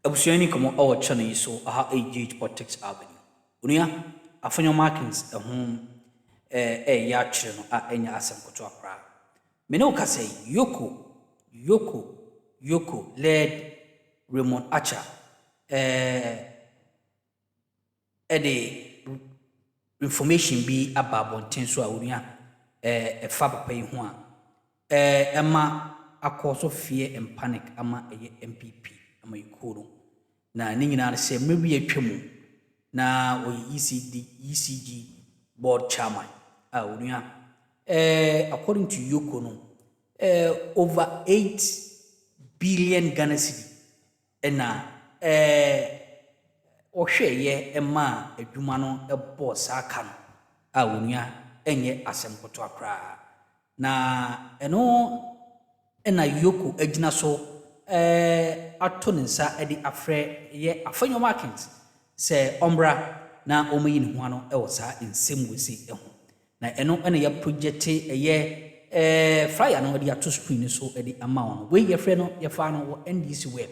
Abusuani komo awo channel so aha age politics avenue. Unia Afenyo markings ya chire no a enya asem koto akra. Me no ka say Yoko led Raymond Acha the information be about bonten so a unia fa papa yi ho a ema akoso fear and panic ama MPP ama yikoro na ni nyina se mmebi atwam na o ECG board chairman a unia according to Yoko no over 8 billion Ghana cedi na ohweye ema adwuma no boss aka no a unia enye asem koto akra na ena Yoko agina so ato nsa edi afre ye Afenyo markings se ombra na omayi ne ho ano e wo sa nsem wesi ho na ena ya project ye flyer no edi ato screen so edi ama ono we ye frɛ no ye fa no NDC web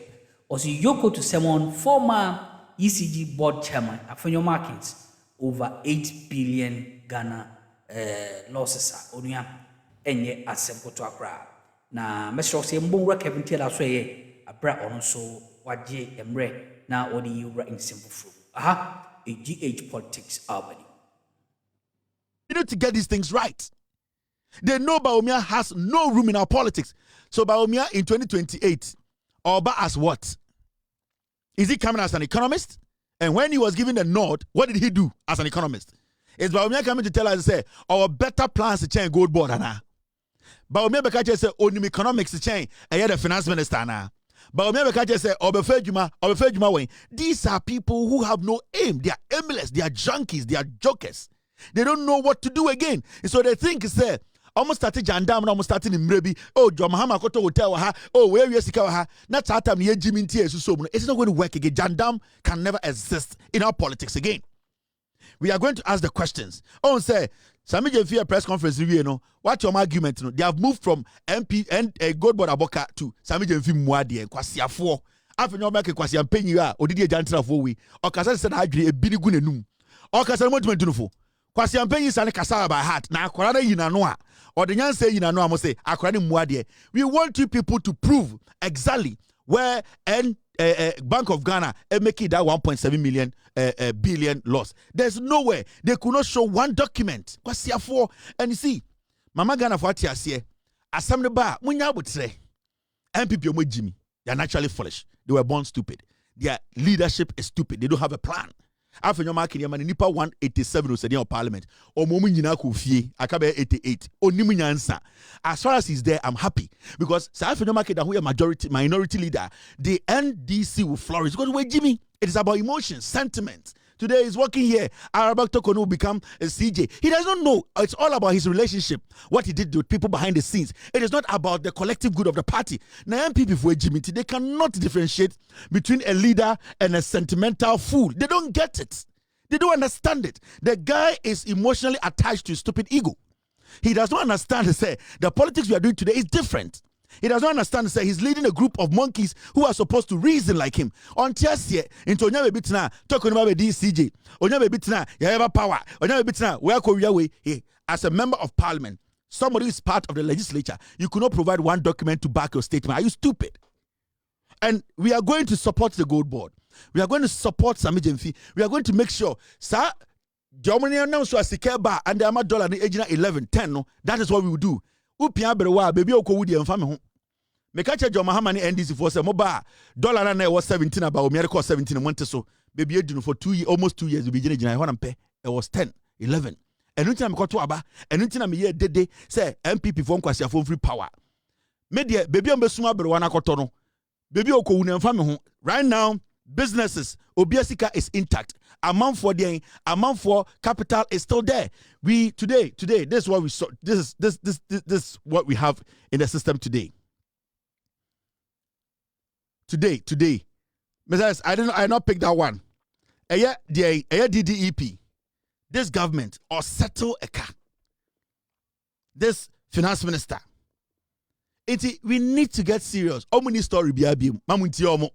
also Yoko to summon former ECG board chairman Afenyo markings over 8 billion Ghana losses onua enye asem koto akra na mesro se mbonwura Kevin Taylor so ye abra ono so waje emre na odi yura insimfufuru aha a GH politics albany. You need to get these things right. They know Bawumia has no room in our politics. So Bawumia in 2028, Oba as what? Is he coming as an economist? And when he was given the nod, what did he do as an economist? Is Bawumia coming to tell us, say, our better plans to change gold board, Anna? Bawumia Bekache say, onim economics to change, and yet the finance minister, Anna? Bawumia Bekache say, Obefejuma way. These are people who have no aim. They are aimless. They are junkies. They are jokers. They don't know what to do again. And so they think, say, almost started Jandam, almost starting in Mrebi. Oh, Jomahama Koto Hotel, oh, where you see that's how time Jimmy so it's not going to work again. Jandam can never exist in our politics again. We are going to ask the questions. Oh, say, Sami Jemfi press conference review, you know, what's your argument? You know, they have moved from MP and Godboard Aboka to Sami Jemfi Mwadi and Kwasia 4. Afenyo make Kwasia Penny, Odidi Jantra 4 we, or Kasa said I agree a binigunenum. Or Kasa Monument to know. Kwasi ampenyi sane kasara by heart na akwara yina no a or the nyan say yina no am say akwara muade. We want you people to prove exactly where Bank of Ghana making that 1.7 million billion loss. There's nowhere they could not show one document. Kwasi afo and you see Mama Ghana for atiase assembly bar munya botre MPP omo Jimmy. They are naturally foolish. They were born stupid. Their leadership is stupid. They don't have a plan. Afenyo marking yamani nipa 187 osedi of parliament. Omomu nyina ko fie akabe 88. Onimu nyansa. As far as he's there, I'm happy because Afenyo marking that who a minority leader, the NDC will flourish. Because wait, Jimmy, it is about emotions, sentiment. Today he's working here. Arabak Tokono will become a CJ. He does not know. It's all about his relationship, what he did with people behind the scenes. It is not about the collective good of the party. Now, MPP for Jimmy, they cannot differentiate between a leader and a sentimental fool. They don't get it. They don't understand it. The guy is emotionally attached to his stupid ego. He does not understand, say, the politics we are doing today is different. He does not understand, say, he's leading a group of monkeys who are supposed to reason like him. On Tiasie, into Onyabe Bitna, talking about the ECG, Onyabe Bitna, Yaba Power, Onyabe Bitna, where Korea way, as a member of parliament, somebody who is part of the legislature, you could not provide one document to back your statement. Are you stupid? And we are going to support the gold board. We are going to support Sami Jemfi. We are going to make sure, sir, Germany announced to a Sikeba and the $1 in age 11, no, that is what we will do. Upia berewa baby oko wudi emfa me ho mekache jo mahama ne NDC for say moba dollar na was 17 about me record 17 months so baby edunu for 2 years almost 2 years we gina ho na mpe it was 10 11 enu tina me koto aba enu tina me ye dede say MPP for nkwasi free power me de baby on besuma berewa na koto no baby oko wudi emfa me ho right now businesses obiasika is intact amount for capital is still there. We today this is what we saw. This is what we have in the system today. Messiah, I not pick that one. DDEP, this government or settle a car. This finance minister. We need to get serious. How many story be mamunti omo?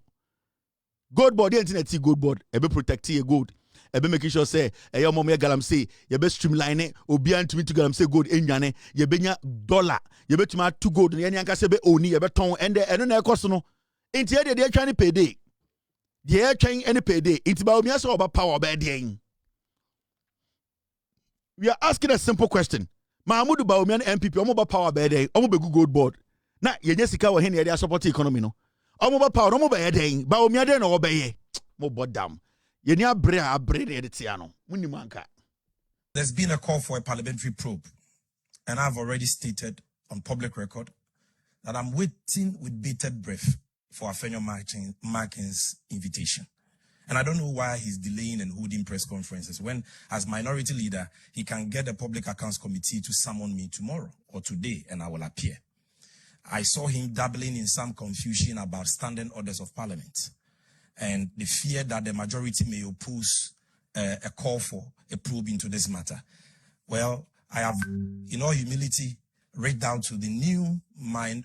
Gold board, the internet gold board, ebe protect your gold. Ebe making sure say, your mom galam say, you be streamline it, obian to me to galam say gold enyane, you be dollar, you be to my 2 gold, and yanka sebe oni, you be ton, and no cost no. Inti they are trying to pay day. They are trying any pay day. It's about me as about power by day. We are asking a simple question. Mahmoud Bawumia MPP, omo ba power by day, omo be gold board. Na yenye sika wa hen ye support economy no. Omo ba power, omo ba ye day. Bawumia dey no obeye. Mo bodam. Yeni abre de tiano. Muni manka. There's been a call for a parliamentary probe, and I've already stated on public record that I'm waiting with bated breath for Afenyo Markin's invitation. And I don't know why he's delaying and holding press conferences when, as minority leader, he can get the Public Accounts Committee to summon me tomorrow or today, and I will appear. I saw him dabbling in some confusion about standing orders of parliament and the fear that the majority may oppose a call for a probe into this matter. Well, I have, in all humility, reached out to the new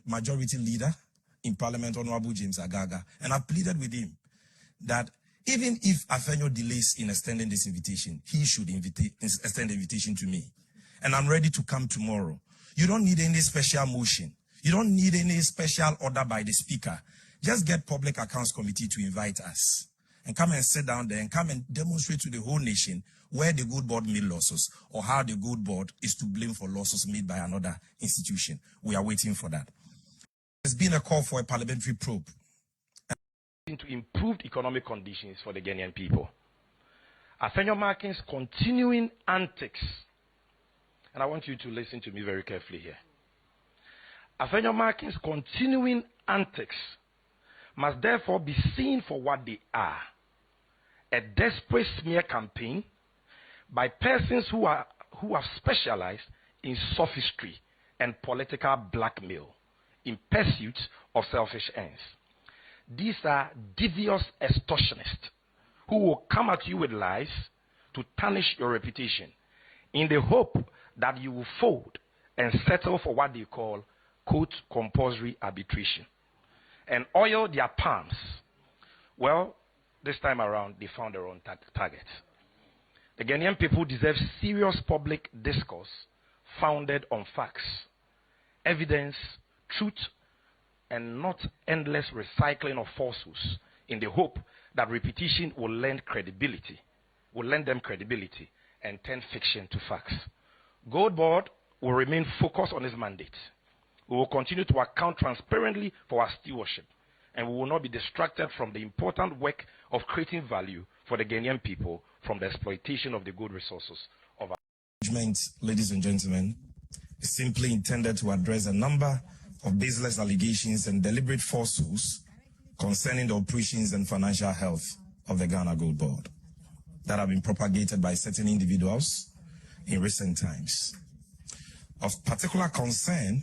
majority leader in Parliament, Honorable James Agaga, and I've pleaded with him that even if Afenyo delays in extending this invitation, he should extend the invitation to me. And I'm ready to come tomorrow. You don't need any special motion. You don't need any special order by the speaker. Just get Public Accounts Committee to invite us and come and sit down there and come and demonstrate to the whole nation where the Gold Board made losses or how the Gold Board is to blame for losses made by another institution. We are waiting for that. There's been a call for a parliamentary probe into improved economic conditions for the Ghanaian people. Afenyo Markin's continuing antics, and I want you to listen to me very carefully here. Afenyo Markin's continuing antics must therefore be seen for what they are: a desperate smear campaign by persons who have specialized in sophistry and political blackmail in pursuit of selfish ends. These are devious extortionists who will come at you with lies to tarnish your reputation in the hope that you will fold and settle for what they call, quote, compulsory arbitration and oil their palms. Well, this time around, they found their own target. The Ghanaian people deserve serious public discourse founded on facts, evidence, truth, and not endless recycling of falsehoods in the hope that repetition will lend them credibility and turn fiction to facts. Gold Board will remain focused on its mandate. We will continue to account transparently for our stewardship, and we will not be distracted from the important work of creating value for the Ghanaian people from the exploitation of the good resources of our management. Ladies and gentlemen, is simply intended to address a number of baseless allegations and deliberate falsehoods concerning the operations and financial health of the Ghana Gold Board that have been propagated by certain individuals in recent times. Of particular concern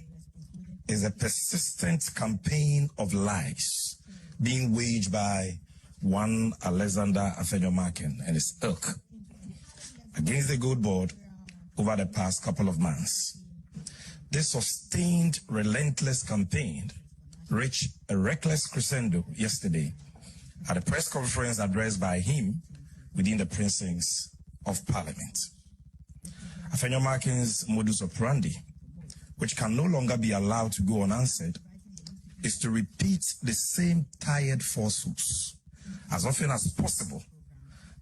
is a persistent campaign of lies being waged by one Alexander Afenyo Markin and his ilk against the Gold Board over the past couple of months. This sustained, relentless campaign reached a reckless crescendo yesterday at a press conference addressed by him within the precincts of Parliament. Afenyo Markin's modus operandi, which can no longer be allowed to go unanswered, is to repeat the same tired falsehoods as often as possible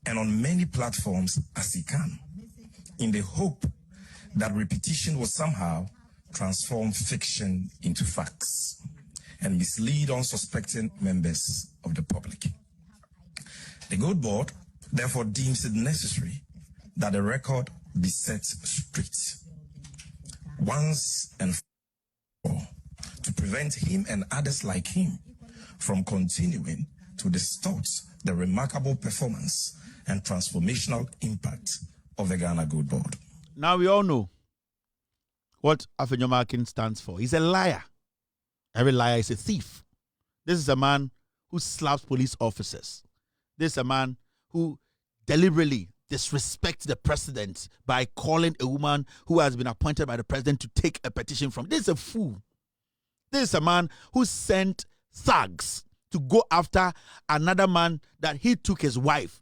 and on many platforms as he can, in the hope that repetition will somehow transform fiction into facts and mislead unsuspecting members of the public. The Gold Board therefore deems it necessary that the record be set straight once and for all to prevent him and others like him from continuing to distort the remarkable performance and transformational impact of the Ghana Gold Board. Now we all know what Afenyo Markin stands for. He's a liar. Every liar is a thief. This is a man who slaps police officers. This is a man who deliberately disrespects the president by calling a woman who has been appointed by the president to take a petition from. This is a fool. This is a man who sent thugs to go after another man that he took his wife.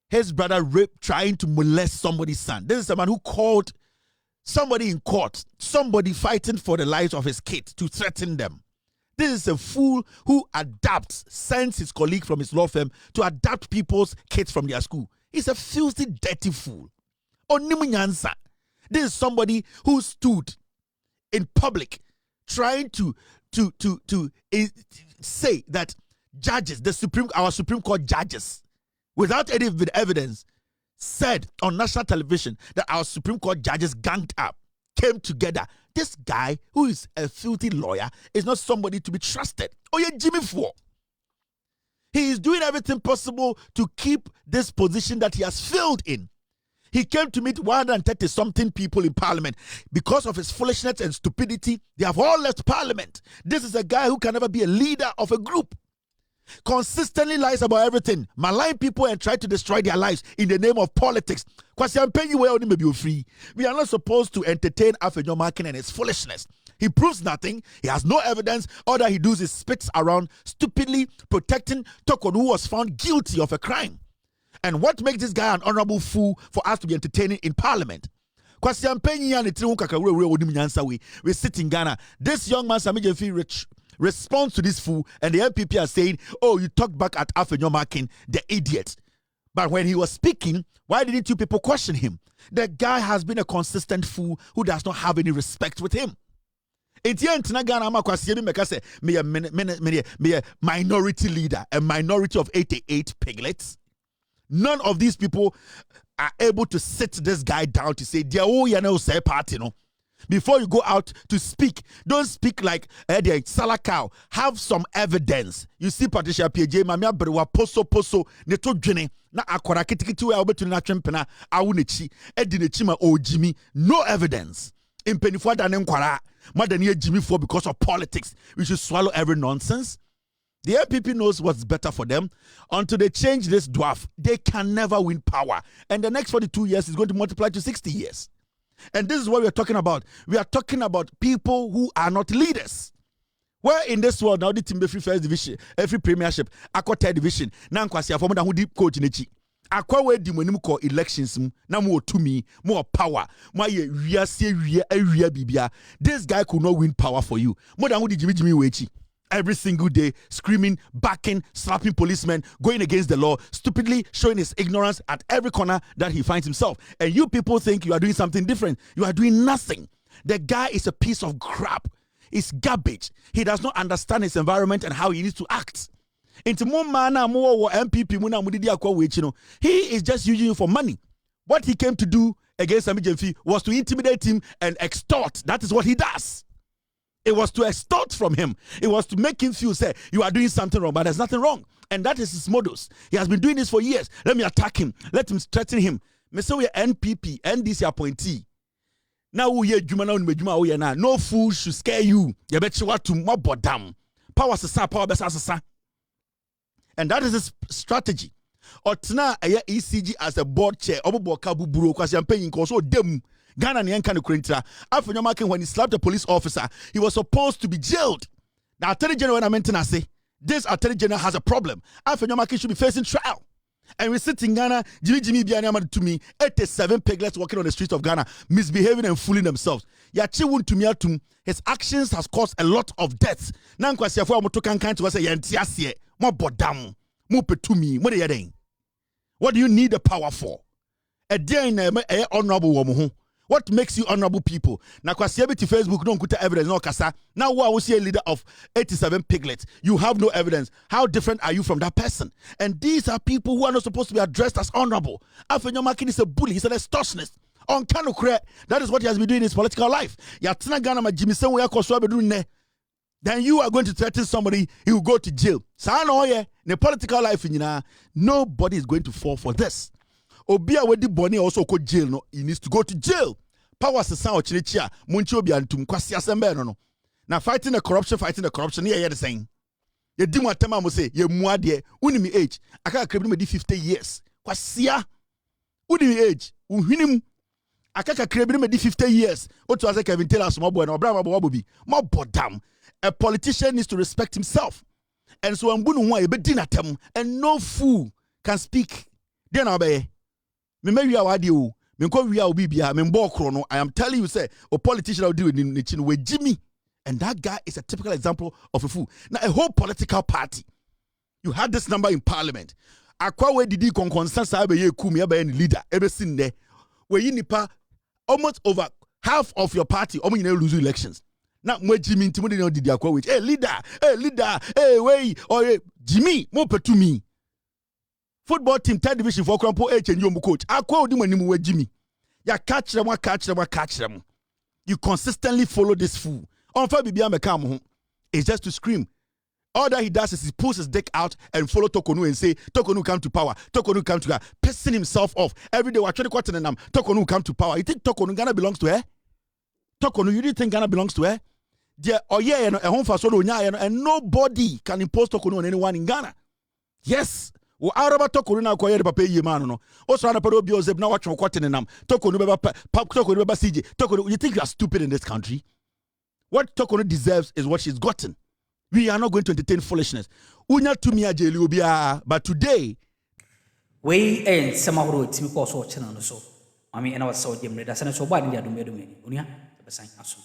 His brother raped, trying to molest somebody's son. This is a man who called somebody in court, somebody fighting for the lives of his kids, to threaten them. This is a fool who sends his colleague from his law firm to adapt people's kids from their school. He's a filthy, dirty fool. Onimunyansa. This is somebody who stood in public trying to say that judges, our Supreme Court judges, without any evidence, said on national television that our Supreme Court judges ganged up, came together. This guy, who is a filthy lawyer, is not somebody to be trusted. Oh, yeah, Jimmy Ford. He is doing everything possible to keep this position that he has failed in. He came to meet 130-something people in parliament. Because of his foolishness and stupidity, they have all left parliament. This is a guy who can never be a leader of a group. Consistently lies about everything, malign people and try to destroy their lives in the name of politics. We are not supposed to entertain Afenyo Markin and his foolishness. He proves nothing. He has no evidence. All that he does is spits around, stupidly protecting Tokon, who was found guilty of a crime. And what makes this guy an honorable fool for us to be entertaining in parliament? We sit in Ghana. This young man, Sami Jefi, responds to this fool, and the MPP are saying, oh, you talked back at Afenyo Markin, the idiot. But when he was speaking, why didn't you people question him? The guy has been a consistent fool who does not have any respect with him. Me a minority leader, a minority of 88 piglets. None of these people are able to sit this guy down to say, say party, no. Before you go out to speak, don't speak like the Salakau. Have some evidence. You see, Patricia PJ, Mamia Brewa, Poso, Neto Jene, na akwara kitikiti we obetu na twempena awunechi edinechima o Jimmy, no evidence. Impenifo da ne nkwara, madani Jimmy for because of politics. We should swallow every nonsense. The LPP knows what's better for them. Until they change this dwarf, they can never win power. And the next 42 years is going to multiply to 60 years. And this is what we are talking about. We are talking about people who are not leaders. Where in this world now the team every first division, every premiership, akwa third division, na nkwasi afọ mo da ho deep coach nechi. Akwa we di monim ko elections na mo tumi, more power, mo ye wiase awia bibia. This guy could not win power for you. Mo da ho di Jimmy we echi. Every single day, screaming, backing, slapping policemen, going against the law, stupidly showing his ignorance at every corner that he finds himself. And you people think you are doing something different. You are doing nothing. The guy is a piece of crap. It's garbage. He does not understand his environment and how he needs to act. Into more mana, more MPP, he is just using you for money. What he came to do against Sami Jemfi was to intimidate him and extort. That is what he does. It was to extort from him. It was to make him feel, say, you are doing something wrong, but there's nothing wrong. And that is his modus. He has been doing this for years. Let me attack him. Let him threaten him. Me say we NPP, NDC appointee. Now we hear Juma no fool should scare you. You bet you what to mob bodam. Power sasa, power besa. And that is his strategy. Otna ECG as a board chair. Obuboka buburo kwasi ampeni nkoso dem. Ghana Nyankan Kurintra. Afenyo Markin, when he slapped a police officer, he was supposed to be jailed. The Attorney General, when I meant to say, this Attorney General has a problem. Afenyo Markin should be facing trial. And we sit in Ghana, Jimmy Bianyama to me, 87 piglets walking on the streets of Ghana, misbehaving and fooling themselves. Yachiwun to me atum, his actions has caused a lot of deaths. Nankwasi afwa motokan kan to say yantiasie, mo bodam, mo petumi, mo de yeden. What do you need the power for? A day in a honorable woman. What makes you honorable people? Now, because you Facebook don't put evidence, no kasa. Now, who will see a leader of 87 piglets? You have no evidence. How different are you from that person? And these are people who are not supposed to be addressed as honorable. Afenyo Markin is a bully. He's an extortionist. On Kanokre, that is what he has been doing in his political life. Then you are going to threaten somebody, he will go to jail. In the political life, nobody is going to fall for this. Obia wedi boni also go jail no, he needs to go to jail. Power sesa o chirichia munchi obi antum kwasi asembe no. Now fighting the corruption here the same. Ye di mo atema mo say ye muade unimi age aka krebni me di 50 years. Kwasia unimi age unhwinim aka krebni me di 50 years. Otu ase Kevin Taylor small boy no obra mabo bi. Mo bodam. A politician needs to respect himself. And so I'm going to want a bit and no fool can speak. Then I'll be. Me we are you. Me ko we are bibia. Me mbo krono. I am telling you, say, a politician will do it in the with Jimmy. And that guy is a typical example of a fool. Now, a whole political party. You had this number in parliament. Akwa we didi kon consensus abe ye kumi abe any leader. Ebe sin there. Where you nipa almost over half of your party. Omo you lose elections. Now, mwe Jimmy intimidate no didi akwa which. Hey leader. Hey way or hey, Jimmy mo petu me. Football team 3rd division for Krampo H and you coach. Akwa odi mwe nimu we Jimmy. Ya catch them. You consistently follow this fool. On fa bibia meka mo ho. It's just to scream. All that he does is he pulls his dick out and follow Tokonu and say, Tokonu come to power. Tokonu come to power. Pissing himself off. Every day, watch the quarter and Tokonu come to power. You think Tokonu Ghana belongs to her? Tokonu, you didn't think Ghana belongs to her? Yeah, oh yeah, and home for solo, and nobody can impose Tokonu on anyone in Ghana. Yes. Wo araba Tokonu na kwa yere papa yi man no. Also na pado bio zeb na watch quarter and Tokonu beba Tokonu beba CJ. Tokonu, you think you are stupid in this country? What Tokonu deserves is what she's gotten. We are not going to entertain foolishness. Unya tumi ajeli obia, but today we and samahoro timi ko so chena no so. Mami ena wasa odi mreda sana so ba ndi adume unia besan aso.